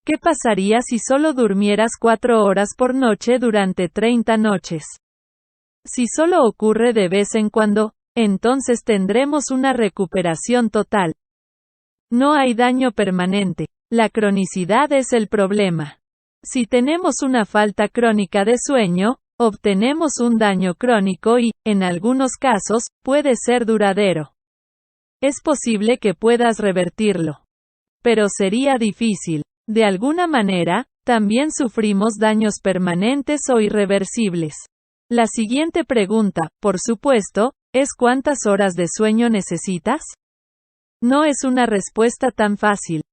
¿Qué pasaría si solo durmieras 4 horas por noche durante 30 noches? Si solo ocurre de vez en cuando, entonces tendremos una recuperación total. No hay daño permanente. La cronicidad es el problema. Si tenemos una falta crónica de sueño, obtenemos un daño crónico y, en algunos casos, puede ser duradero. Es posible que puedas revertirlo. Pero sería difícil. De alguna manera, también sufrimos daños permanentes o irreversibles. La siguiente pregunta, por supuesto, es ¿cuántas horas de sueño necesitas? No es una respuesta tan fácil.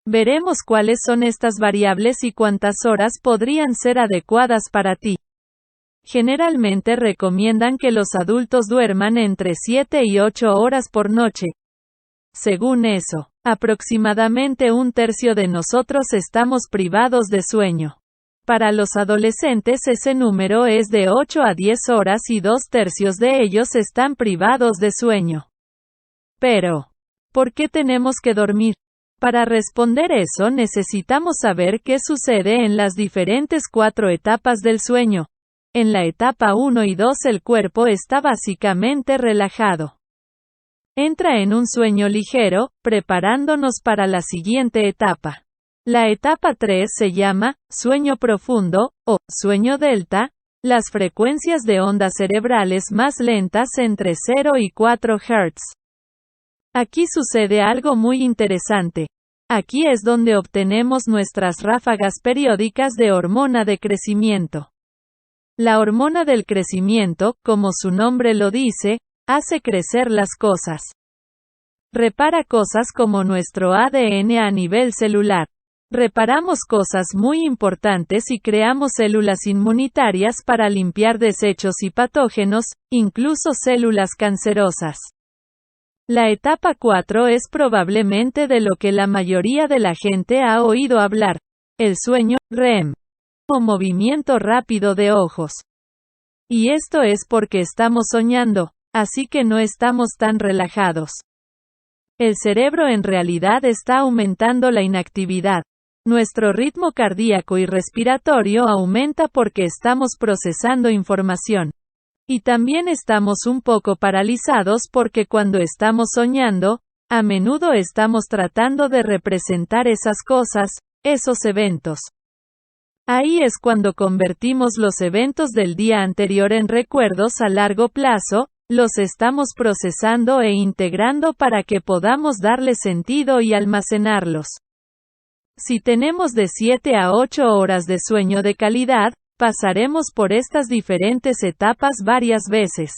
Veremos cuáles son estas variables y cuántas horas podrían ser adecuadas para ti. Generalmente recomiendan que los adultos duerman entre 7 y 8 horas por noche. Según eso, aproximadamente un tercio de nosotros estamos privados de sueño. Para los adolescentes ese número es de 8 a 10 horas y 2/3 de ellos están privados de sueño. Pero, ¿por qué tenemos que dormir? Para responder eso necesitamos saber qué sucede en las diferentes 4 etapas del sueño. En la etapa 1 y 2 el cuerpo está básicamente relajado. Entra en un sueño ligero, preparándonos para la siguiente etapa. La etapa 3 se llama sueño profundo, o sueño delta, las frecuencias de ondas cerebrales más lentas entre 0 y 4 Hz. Aquí sucede algo muy interesante. Aquí es donde obtenemos nuestras ráfagas periódicas de hormona de crecimiento. La hormona del crecimiento, como su nombre lo dice, hace crecer las cosas. Repara cosas como nuestro ADN a nivel celular. Reparamos cosas muy importantes y creamos células inmunitarias para limpiar desechos y patógenos, incluso células cancerosas. La etapa 4 es probablemente de lo que la mayoría de la gente ha oído hablar, el sueño REM, o movimiento rápido de ojos. Y esto es porque estamos soñando, así que no estamos tan relajados. El cerebro en realidad está aumentando la inactividad. Nuestro ritmo cardíaco y respiratorio aumenta porque estamos procesando información. Y también estamos un poco paralizados porque cuando estamos soñando, a menudo estamos tratando de representar esas cosas, esos eventos. Ahí es cuando convertimos los eventos del día anterior en recuerdos a largo plazo, los estamos procesando e integrando para que podamos darle sentido y almacenarlos. Si tenemos de 7 a 8 horas de sueño de calidad, pasaremos por estas diferentes etapas varias veces.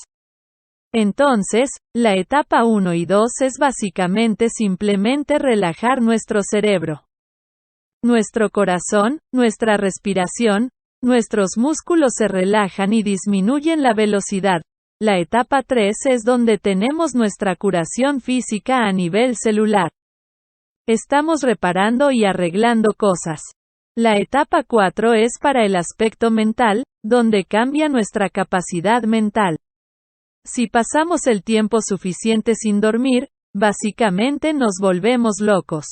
Entonces, la etapa 1 y 2 es básicamente simplemente relajar nuestro cerebro. Nuestro corazón, nuestra respiración, nuestros músculos se relajan y disminuyen la velocidad. La etapa 3 es donde tenemos nuestra curación física a nivel celular. Estamos reparando y arreglando cosas. La etapa 4 es para el aspecto mental, donde cambia nuestra capacidad mental. Si pasamos el tiempo suficiente sin dormir, básicamente nos volvemos locos.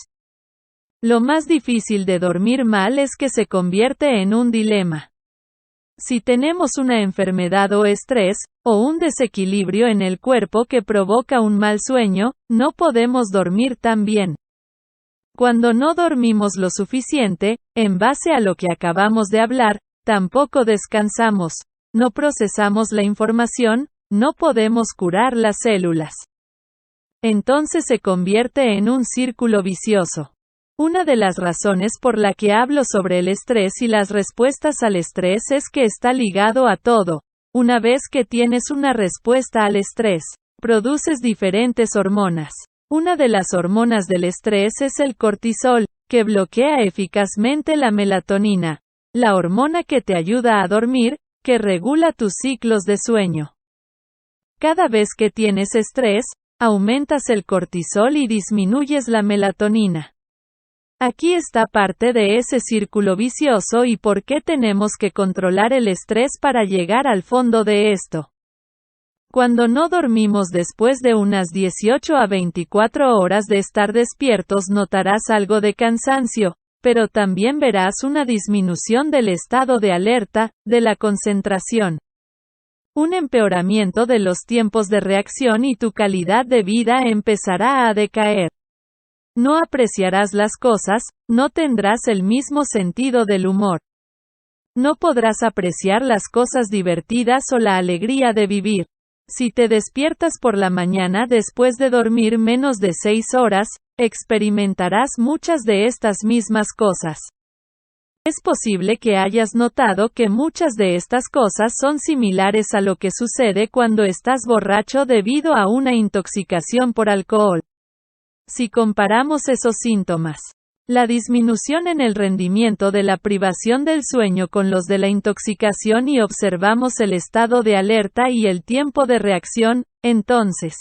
Lo más difícil de dormir mal es que se convierte en un dilema. Si tenemos una enfermedad o estrés, o un desequilibrio en el cuerpo que provoca un mal sueño, no podemos dormir tan bien. Cuando no dormimos lo suficiente, en base a lo que acabamos de hablar, tampoco descansamos, no procesamos la información, no podemos curar las células. Entonces se convierte en un círculo vicioso. Una de las razones por la que hablo sobre el estrés y las respuestas al estrés es que está ligado a todo. Una vez que tienes una respuesta al estrés, produces diferentes hormonas. Una de las hormonas del estrés es el cortisol, que bloquea eficazmente la melatonina, la hormona que te ayuda a dormir, que regula tus ciclos de sueño. Cada vez que tienes estrés, aumentas el cortisol y disminuyes la melatonina. Aquí está parte de ese círculo vicioso y por qué tenemos que controlar el estrés para llegar al fondo de esto. Cuando no dormimos después de unas 18 a 24 horas de estar despiertos notarás algo de cansancio, pero también verás una disminución del estado de alerta, de la concentración, un empeoramiento de los tiempos de reacción y tu calidad de vida empezará a decaer. No apreciarás las cosas, no tendrás el mismo sentido del humor. No podrás apreciar las cosas divertidas o la alegría de vivir. Si te despiertas por la mañana después de dormir menos de 6 horas, experimentarás muchas de estas mismas cosas. Es posible que hayas notado que muchas de estas cosas son similares a lo que sucede cuando estás borracho debido a una intoxicación por alcohol. Si comparamos esos síntomas, la disminución en el rendimiento de la privación del sueño con los de la intoxicación y observamos el estado de alerta y el tiempo de reacción, entonces,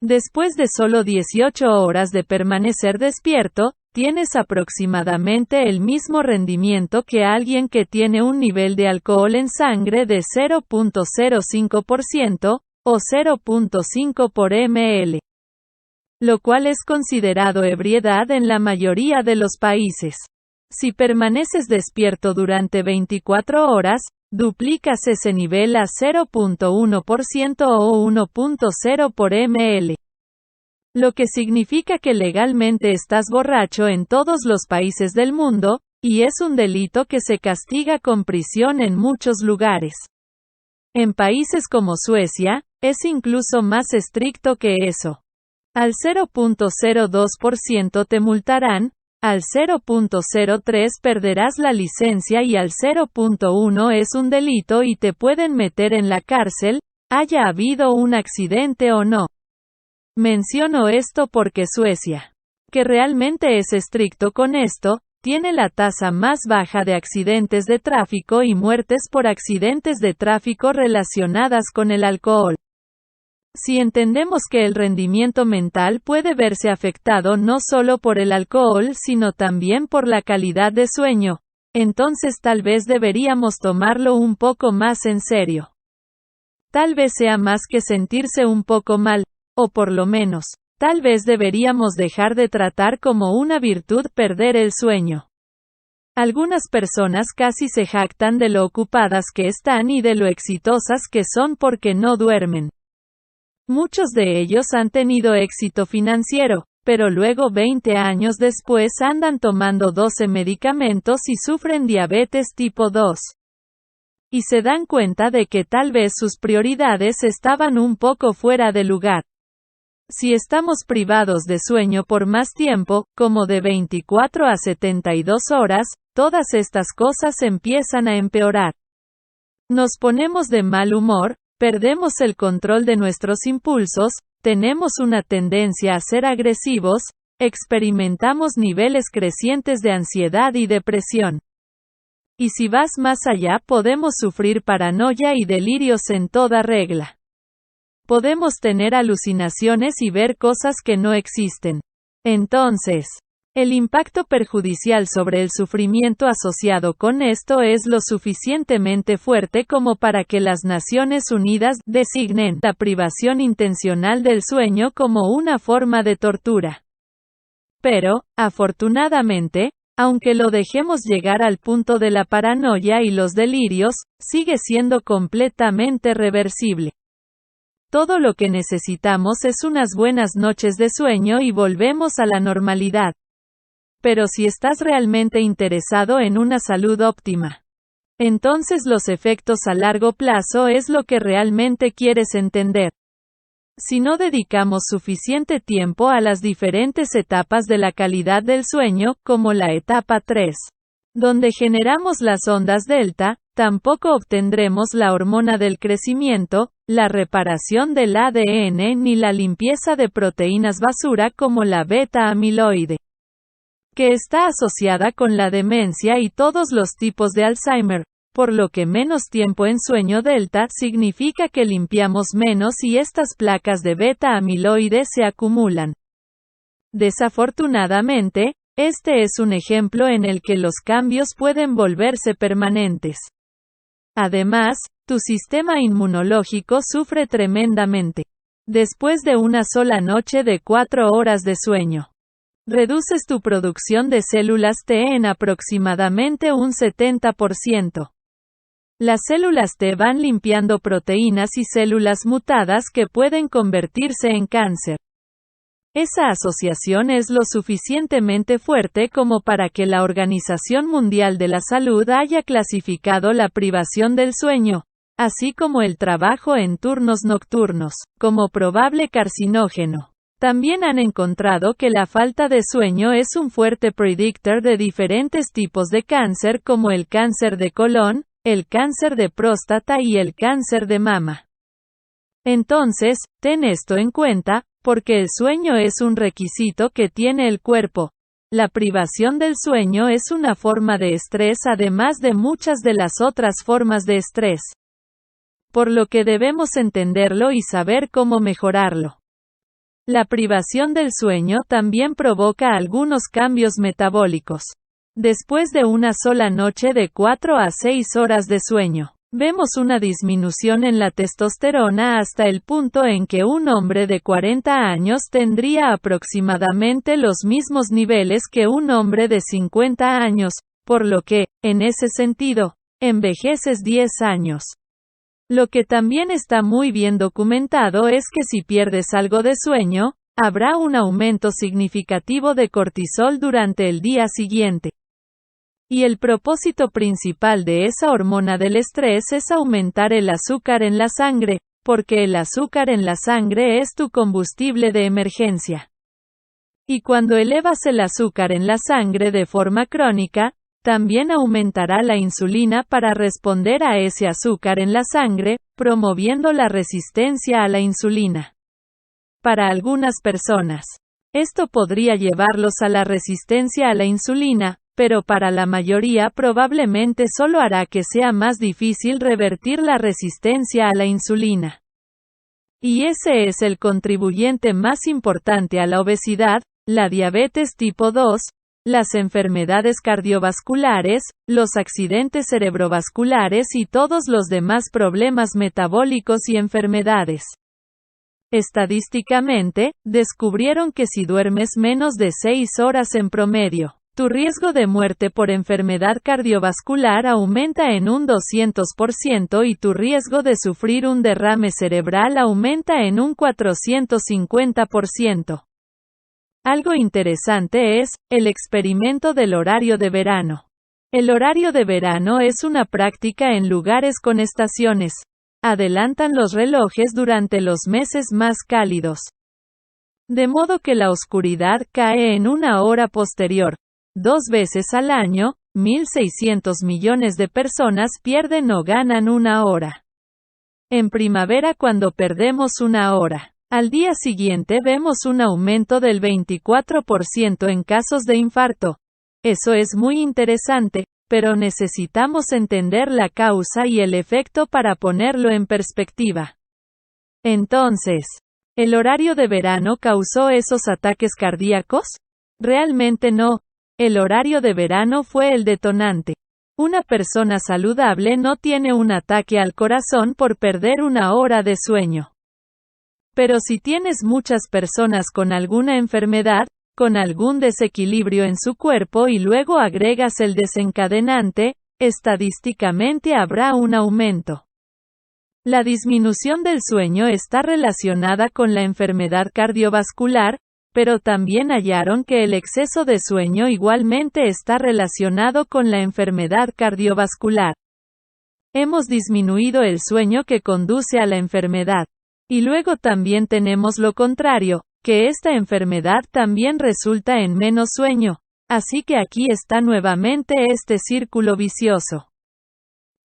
después de solo 18 horas de permanecer despierto, tienes aproximadamente el mismo rendimiento que alguien que tiene un nivel de alcohol en sangre de 0.05%, o 0.5 por ml. Lo cual es considerado ebriedad en la mayoría de los países. Si permaneces despierto durante 24 horas, duplicas ese nivel a 0.1% o 1.0 por ml. Lo que significa que legalmente estás borracho en todos los países del mundo, y es un delito que se castiga con prisión en muchos lugares. En países como Suecia, es incluso más estricto que eso. Al 0.02% te multarán, al 0.03 perderás la licencia y al 0.1 es un delito y te pueden meter en la cárcel, haya habido un accidente o no. Menciono esto porque Suecia, que realmente es estricto con esto, tiene la tasa más baja de accidentes de tráfico y muertes por accidentes de tráfico relacionadas con el alcohol. Si entendemos que el rendimiento mental puede verse afectado no solo por el alcohol sino también por la calidad de sueño, entonces tal vez deberíamos tomarlo un poco más en serio. Tal vez sea más que sentirse un poco mal, o por lo menos, tal vez deberíamos dejar de tratar como una virtud perder el sueño. Algunas personas casi se jactan de lo ocupadas que están y de lo exitosas que son porque no duermen. Muchos de ellos han tenido éxito financiero, pero luego 20 años después andan tomando 12 medicamentos y sufren diabetes tipo 2. Y se dan cuenta de que tal vez sus prioridades estaban un poco fuera de lugar. Si estamos privados de sueño por más tiempo, como de 24 a 72 horas, todas estas cosas empiezan a empeorar. Nos ponemos de mal humor, perdemos el control de nuestros impulsos, tenemos una tendencia a ser agresivos, experimentamos niveles crecientes de ansiedad y depresión. Y si vas más allá, podemos sufrir paranoia y delirios en toda regla. Podemos tener alucinaciones y ver cosas que no existen. Entonces, el impacto perjudicial sobre el sufrimiento asociado con esto es lo suficientemente fuerte como para que las Naciones Unidas designen la privación intencional del sueño como una forma de tortura. Pero, afortunadamente, aunque lo dejemos llegar al punto de la paranoia y los delirios, sigue siendo completamente reversible. Todo lo que necesitamos es unas buenas noches de sueño y volvemos a la normalidad. Pero si estás realmente interesado en una salud óptima, entonces los efectos a largo plazo es lo que realmente quieres entender. Si no dedicamos suficiente tiempo a las diferentes etapas de la calidad del sueño, como la etapa 3, donde generamos las ondas delta, tampoco obtendremos la hormona del crecimiento, la reparación del ADN ni la limpieza de proteínas basura como la beta-amiloide, que está asociada con la demencia y todos los tipos de Alzheimer, por lo que menos tiempo en sueño delta significa que limpiamos menos y estas placas de beta-amiloide se acumulan. Desafortunadamente, este es un ejemplo en el que los cambios pueden volverse permanentes. Además, tu sistema inmunológico sufre tremendamente después de una sola noche de 4 horas de sueño. reduces tu producción de células T en aproximadamente un 70%. Las células T van limpiando proteínas y células mutadas que pueden convertirse en cáncer. Esa asociación es lo suficientemente fuerte como para que la Organización Mundial de la Salud haya clasificado la privación del sueño, así como el trabajo en turnos nocturnos, como probable carcinógeno. También han encontrado que la falta de sueño es un fuerte predictor de diferentes tipos de cáncer como el cáncer de colon, el cáncer de próstata y el cáncer de mama. Entonces, ten esto en cuenta, porque el sueño es un requisito que tiene el cuerpo. La privación del sueño es una forma de estrés además de muchas de las otras formas de estrés. Por lo que debemos entenderlo y saber cómo mejorarlo. La privación del sueño también provoca algunos cambios metabólicos. Después de una sola noche de 4 a 6 horas de sueño, vemos una disminución en la testosterona hasta el punto en que un hombre de 40 años tendría aproximadamente los mismos niveles que un hombre de 50 años, por lo que, en ese sentido, envejeces 10 años. Lo que también está muy bien documentado es que si pierdes algo de sueño, habrá un aumento significativo de cortisol durante el día siguiente. Y el propósito principal de esa hormona del estrés es aumentar el azúcar en la sangre, porque el azúcar en la sangre es tu combustible de emergencia. Y cuando elevas el azúcar en la sangre de forma crónica, también aumentará la insulina para responder a ese azúcar en la sangre, promoviendo la resistencia a la insulina. Para algunas personas, esto podría llevarlos a la resistencia a la insulina, pero para la mayoría probablemente solo hará que sea más difícil revertir la resistencia a la insulina. Y ese es el contribuyente más importante a la obesidad, la diabetes tipo 2, las enfermedades cardiovasculares, los accidentes cerebrovasculares y todos los demás problemas metabólicos y enfermedades. Estadísticamente, descubrieron que si duermes menos de 6 horas en promedio, tu riesgo de muerte por enfermedad cardiovascular aumenta en un 200% y tu riesgo de sufrir un derrame cerebral aumenta en un 450%. Algo interesante es, el experimento del horario de verano. El horario de verano es una práctica en lugares con estaciones. Adelantan los relojes durante los meses más cálidos. De modo que la oscuridad cae en una hora posterior. 2 veces al año, 1.600 millones de personas pierden o ganan una hora. En primavera cuando perdemos una hora, al día siguiente vemos un aumento del 24% en casos de infarto. Eso es muy interesante, pero necesitamos entender la causa y el efecto para ponerlo en perspectiva. Entonces, ¿el horario de verano causó esos ataques cardíacos? Realmente no. El horario de verano fue el detonante. Una persona saludable no tiene un ataque al corazón por perder una hora de sueño. Pero si tienes muchas personas con alguna enfermedad, con algún desequilibrio en su cuerpo y luego agregas el desencadenante, estadísticamente habrá un aumento. La disminución del sueño está relacionada con la enfermedad cardiovascular, pero también hallaron que el exceso de sueño igualmente está relacionado con la enfermedad cardiovascular. Hemos disminuido el sueño que conduce a la enfermedad. Y luego también tenemos lo contrario, que esta enfermedad también resulta en menos sueño. Así que aquí está nuevamente este círculo vicioso.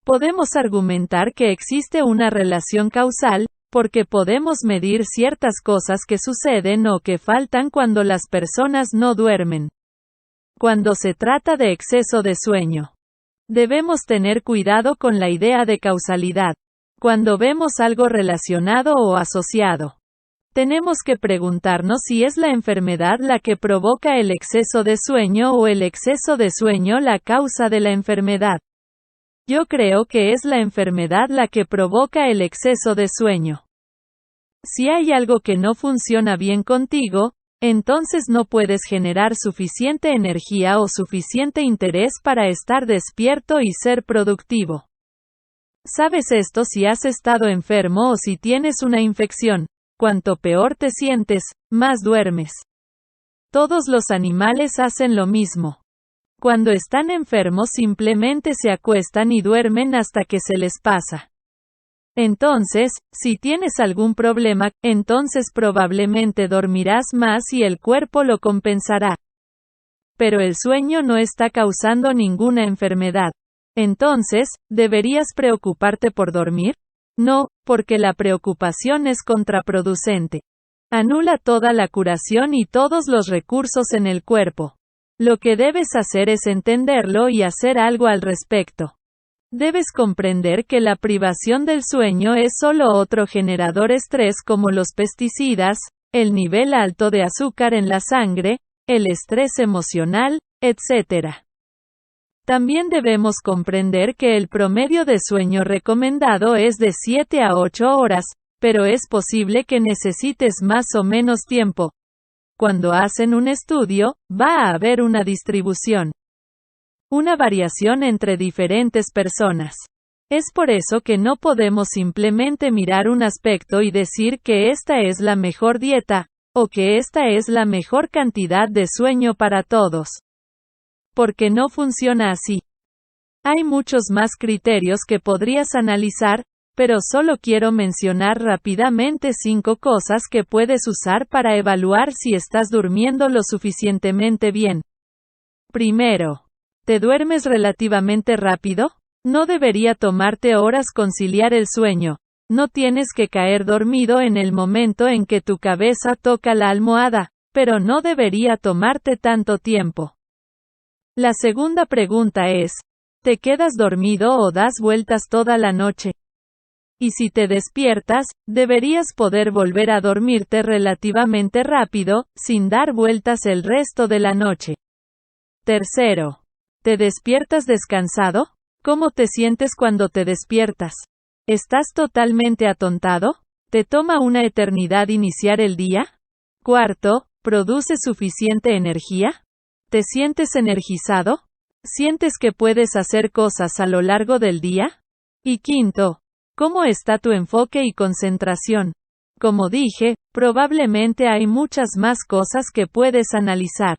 Podemos argumentar que existe una relación causal, porque podemos medir ciertas cosas que suceden o que faltan cuando las personas no duermen. Cuando se trata de exceso de sueño, debemos tener cuidado con la idea de causalidad. Cuando vemos algo relacionado o asociado, tenemos que preguntarnos si es la enfermedad la que provoca el exceso de sueño o el exceso de sueño la causa de la enfermedad. Yo creo que es la enfermedad la que provoca el exceso de sueño. Si hay algo que no funciona bien contigo, entonces no puedes generar suficiente energía o suficiente interés para estar despierto y ser productivo. Sabes esto si has estado enfermo o si tienes una infección. Cuanto peor te sientes, más duermes. Todos los animales hacen lo mismo. Cuando están enfermos simplemente se acuestan y duermen hasta que se les pasa. Entonces, si tienes algún problema, entonces probablemente dormirás más y el cuerpo lo compensará. Pero el sueño no está causando ninguna enfermedad. Entonces, ¿deberías preocuparte por dormir? No, porque la preocupación es contraproducente. Anula toda la curación y todos los recursos en el cuerpo. Lo que debes hacer es entenderlo y hacer algo al respecto. Debes comprender que la privación del sueño es solo otro generador estrés como los pesticidas, el nivel alto de azúcar en la sangre, el estrés emocional, etc. También debemos comprender que el promedio de sueño recomendado es de 7 a 8 horas, pero es posible que necesites más o menos tiempo. Cuando hacen un estudio, va a haber una distribución. Una variación entre diferentes personas. Es por eso que no podemos simplemente mirar un aspecto y decir que esta es la mejor dieta, o que esta es la mejor cantidad de sueño para todos. Porque no funciona así. Hay muchos más criterios que podrías analizar, pero solo quiero mencionar rápidamente 5 cosas que puedes usar para evaluar si estás durmiendo lo suficientemente bien. Primero, ¿te duermes relativamente rápido? No debería tomarte horas conciliar el sueño. No tienes que caer dormido en el momento en que tu cabeza toca la almohada, pero no debería tomarte tanto tiempo. La segunda pregunta es, ¿te quedas dormido o das vueltas toda la noche? Y si te despiertas, deberías poder volver a dormirte relativamente rápido, sin dar vueltas el resto de la noche. Tercero, ¿te despiertas descansado? ¿Cómo te sientes cuando te despiertas? ¿Estás totalmente atontado? ¿Te toma una eternidad iniciar el día? Cuarto, ¿produces suficiente energía? ¿Te sientes energizado? ¿Sientes que puedes hacer cosas a lo largo del día? Y quinto, ¿cómo está tu enfoque y concentración? Como dije, probablemente hay muchas más cosas que puedes analizar.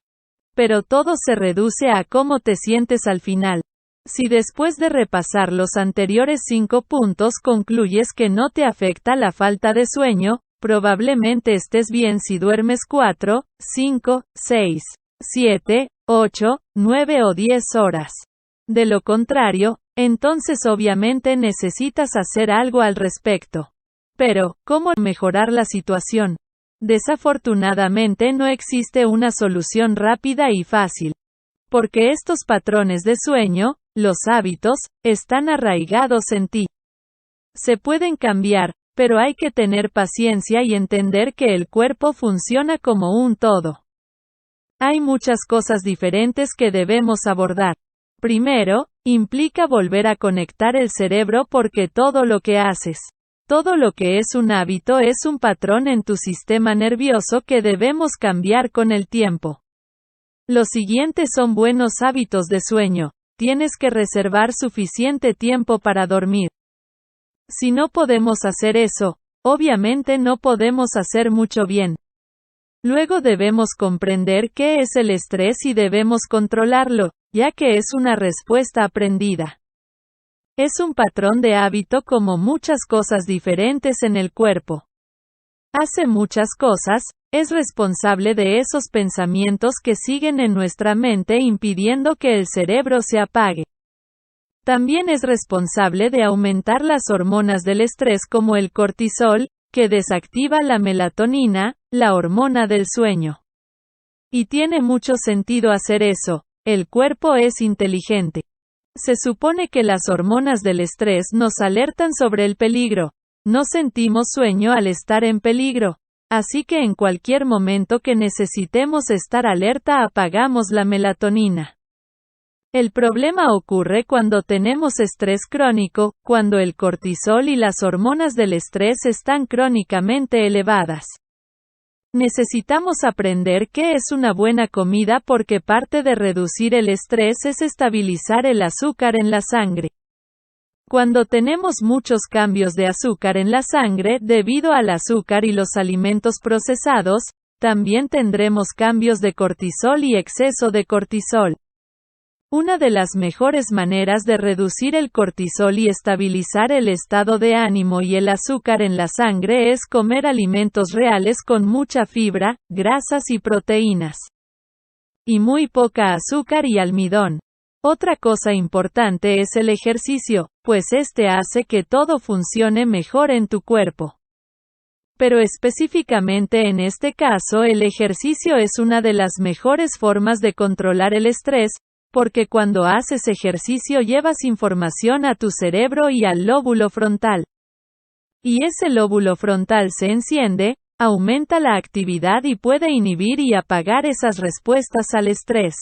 Pero todo se reduce a cómo te sientes al final. Si después de repasar los anteriores 5 puntos concluyes que no te afecta la falta de sueño, probablemente estés bien si duermes 4, 5, 6, 7, 8, 9 o 10 horas. De lo contrario, entonces obviamente necesitas hacer algo al respecto. Pero, ¿cómo mejorar la situación? Desafortunadamente no existe una solución rápida y fácil. Porque estos patrones de sueño, los hábitos, están arraigados en ti. Se pueden cambiar, pero hay que tener paciencia y entender que el cuerpo funciona como un todo. Hay muchas cosas diferentes que debemos abordar. Primero, implica volver a conectar el cerebro porque todo lo que haces, todo lo que es un hábito es un patrón en tu sistema nervioso que debemos cambiar con el tiempo. Los siguientes son buenos hábitos de sueño. Tienes que reservar suficiente tiempo para dormir. Si no podemos hacer eso, obviamente no podemos hacer mucho bien. Luego debemos comprender qué es el estrés y debemos controlarlo, ya que es una respuesta aprendida. Es un patrón de hábito como muchas cosas diferentes en el cuerpo. Hace muchas cosas, es responsable de esos pensamientos que siguen en nuestra mente impidiendo que el cerebro se apague. También es responsable de aumentar las hormonas del estrés como el cortisol, que desactiva la melatonina, la hormona del sueño. Y tiene mucho sentido hacer eso, el cuerpo es inteligente. Se supone que las hormonas del estrés nos alertan sobre el peligro. No sentimos sueño al estar en peligro. Así que en cualquier momento que necesitemos estar alerta apagamos la melatonina. El problema ocurre cuando tenemos estrés crónico, cuando el cortisol y las hormonas del estrés están crónicamente elevadas. Necesitamos aprender qué es una buena comida porque parte de reducir el estrés es estabilizar el azúcar en la sangre. Cuando tenemos muchos cambios de azúcar en la sangre debido al azúcar y los alimentos procesados, también tendremos cambios de cortisol y exceso de cortisol. Una de las mejores maneras de reducir el cortisol y estabilizar el estado de ánimo y el azúcar en la sangre es comer alimentos reales con mucha fibra, grasas y proteínas. Y muy poca azúcar y almidón. Otra cosa importante es el ejercicio, pues este hace que todo funcione mejor en tu cuerpo. Pero específicamente en este caso el ejercicio es una de las mejores formas de controlar el estrés, porque cuando haces ejercicio llevas información a tu cerebro y al lóbulo frontal. Y ese lóbulo frontal se enciende, aumenta la actividad y puede inhibir y apagar esas respuestas al estrés.